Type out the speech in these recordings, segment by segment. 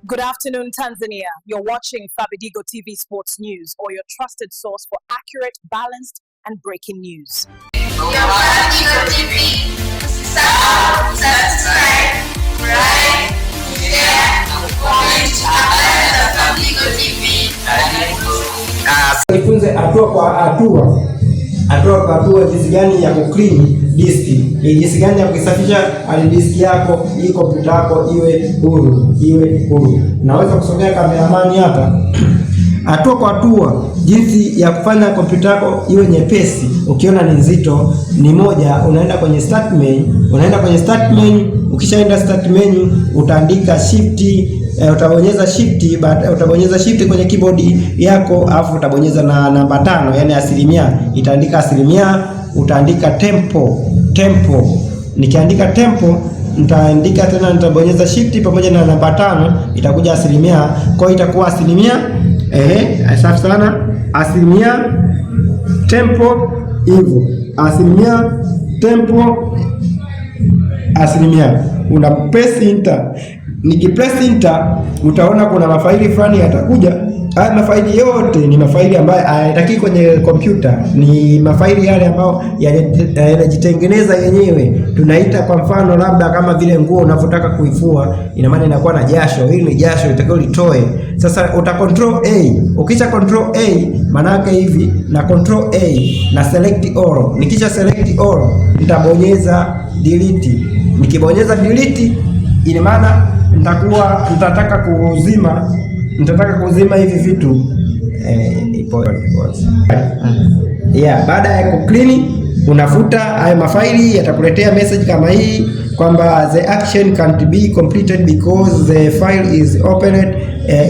Good afternoon, Tanzania. You're watching Fabidigo TV Sports News, or your trusted source for accurate, balanced, and breaking news. Fabidigo TV. Subscribe, like, share, comment, Fabidigo TV. Jifunze hatua kwa hatua jinsi gani ya kuclean diski, jinsi gani ya kusafisha hard disk yako, hii kompyuta yako iwe huru. Naweza kusogea kameramani hapa. Hatua kwa hatua jinsi ya kufanya kompyuta yako iwe nyepesi. Ukiona ni nzito, ni moja, unaenda kwenye start menu. Ukishaenda start menu utaandika shift, utabonyeza shift kwenye keyboard yako, alafu utabonyeza na namba 5, yani asilimia. Itaandika asilimia, utaandika tempo. Nikiandika tempo, nitaandika tena, nitabonyeza shift pamoja na namba 5, itakuja asilimia. Kwa hiyo itakuwa asilimia, safi sana, asilimia tempo hivyo, asilimia tempo, asilimia. Una press enter. Nikipress enter utaona kuna mafaili fulani yatakuja. Haya mafaili yote ni mafaili ambayo hayataki kwenye kompyuta, ni mafaili yale ambayo yanajitengeneza yenyewe. Tunaita kwa mfano labda kama vile nguo unavyotaka kuifua, ina maana inakuwa na jasho, hili ni jasho litakalo litoe. Sasa uta control A. Ukisha control A maana yake hivi, na control A na select all. Nikisha select all nitabonyeza delete. Nikibonyeza delete ina maana nitataka kuzima hivi vitu baada ya kuclean unafuta hayo mafaili, yatakuletea message kama hii kwamba the action can't be completed because the file is opened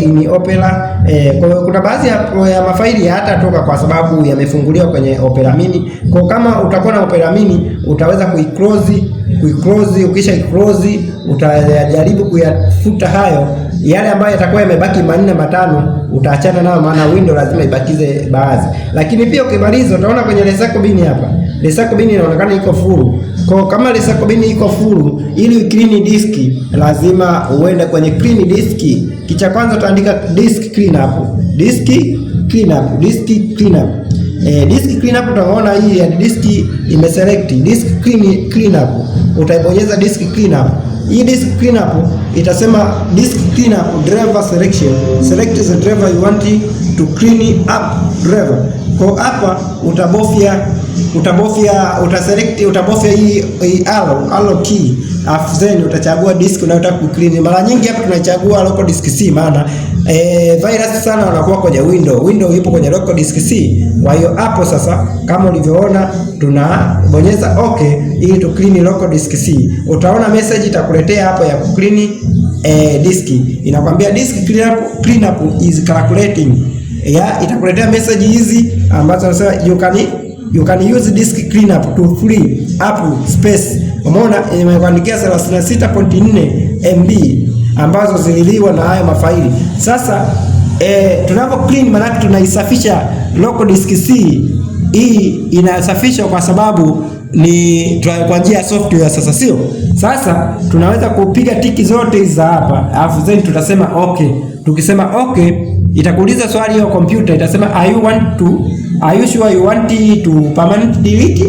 in Opera. Kwa kuna baadhi ya mafaili hatatoka kwa sababu yamefunguliwa kwenye Opera Mini. Kwa kama utakuwa na Opera Mini utaweza kuiclose. Ukisha close utajaribu kuyafuta hayo, yale ambayo yatakuwa yamebaki 4 5 utaachana nayo, maana window lazima ibakize baadhi. Lakini pia ukimaliza utaona kwenye recycle bin hapa, recycle bin inaonekana iko full. Kwa kama recycle bin iko full, ili clean disk lazima uende kwenye clean disk. Kicha kwanza utaandika disk cleanup. Disk cleanup utaona hii ya disk imeselect disk cleanup. Utaibonyeza disk cleanup. Hii disk cleanup itasema disk cleanup driver selection. Select the driver you want to clean up driver. Kwa hapa utabofya hii arrow key, afu then utachagua disk unayotaka kuclean. Mara nyingi hapa tunachagua local disk C, maana virus sana wanakuwa kwenye window ipo kwenye local disk C. Kwa hiyo hapo sasa kama ulivyoona tunabonyeza okay ili tu clean local disk C. Utaona message itakuletea hapo ya clean disk. Inakwambia disk cleanup is calculating. Itakuletea message hizi ambazo nasema you can use disk cleanup to free up space. Umeona imekuandikia 36.4 MB ambazo zililiwa na hayo mafaili. Sasa tunapo clean maana tunaisafisha local disk C. Hii inasafishwa kwa sababu ni kwa njia ya software. Sasa sio, sasa tunaweza kupiga tiki zote hizi hapa, alafu then tutasema okay. Tukisema okay itakuuliza swali ya kompyuta, itasema are you sure you want to permanent delete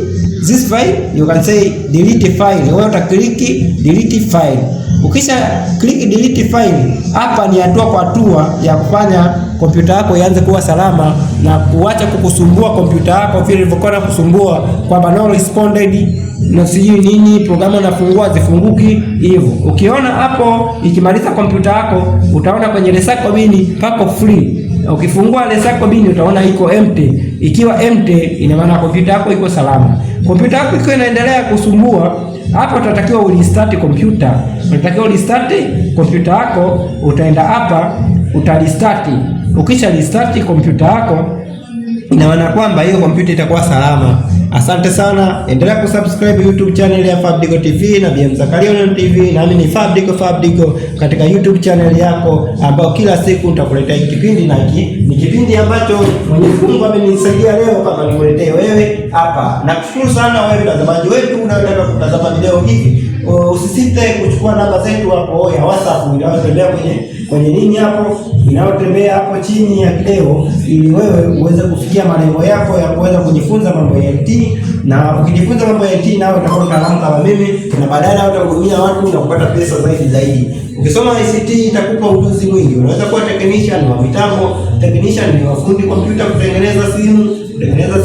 this file? You can say delete file. Wewe utaklik delete file. Ukisha click delete file, hapa ni hatua kwa hatua ya kufanya kompyuta yako ianze kuwa salama na kuacha kukusumbua kompyuta yako vile ilivyokuwa kusumbua kwamba no responded na sijui nini, programu nafungua zifunguki hivyo. Ukiona hapo ikimaliza kompyuta yako utaona kwenye recycle bin pako free. Ukifungua recycle bin utaona iko empty. Ikiwa empty ina maana kompyuta yako iko salama. Kompyuta yako ikiwa inaendelea kusumbua, hapo utatakiwa urestart kompyuta. Unatakiwa urestart kompyuta yako, utaenda hapa utarestart. Ukisha restart kompyuta yako ina maana kwamba hiyo kompyuta itakuwa salama. Asante sana, endelea kusubscribe YouTube channel ya Fabidigo TV na BM Zakaria Online TV, na mimi ni Fabidigo katika YouTube channel yako, ambao kila siku nitakuletea kipindi, na ni kipindi ambacho Mwenyezi Mungu amenisaidia leo kama nikuletee wewe hapa. Nakushukuru sana wewe mtazamaji wetu unayetaka kutazama video hizi. Usisite kuchukua namba zetu hapo ya WhatsApp inayotembea kwenye nini hapo, inayotembea hapo chini ya video, ili wewe uweze kufikia malengo yako ya kuweza kujifunza mambo ya IT. Na ukijifunza mambo ya IT nao utakuwa mtaalamu kama mimi, na baadaye utahudumia watu na kupata pesa zaidi. Ukisoma ICT itakupa ujuzi mwingi. Unaweza kuwa technician wa mitambo, technician ni wafundi kompyuta, kutengeneza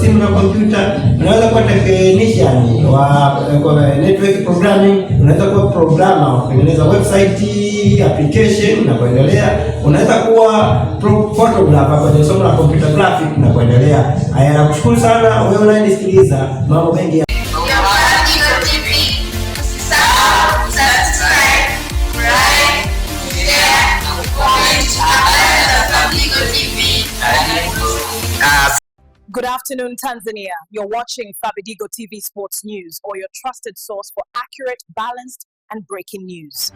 simu na kompyuta. Unaweza kuwa technician wa network programming, unaweza kuwa programmer kutengeneza website, application na kuendelea. Unaweza kuwa photographer kwenye somo la computer graphic na kuendelea. Haya, nakushukuru sana wewe unayenisikiliza. Mambo mengi Your Flamingo TV. Usisahau subscribe, like, share, na comment habari za Flamingo TV. Good afternoon, Tanzania. You're watching Fabidigo TV Sports News, or your trusted source for accurate, balanced, and breaking news.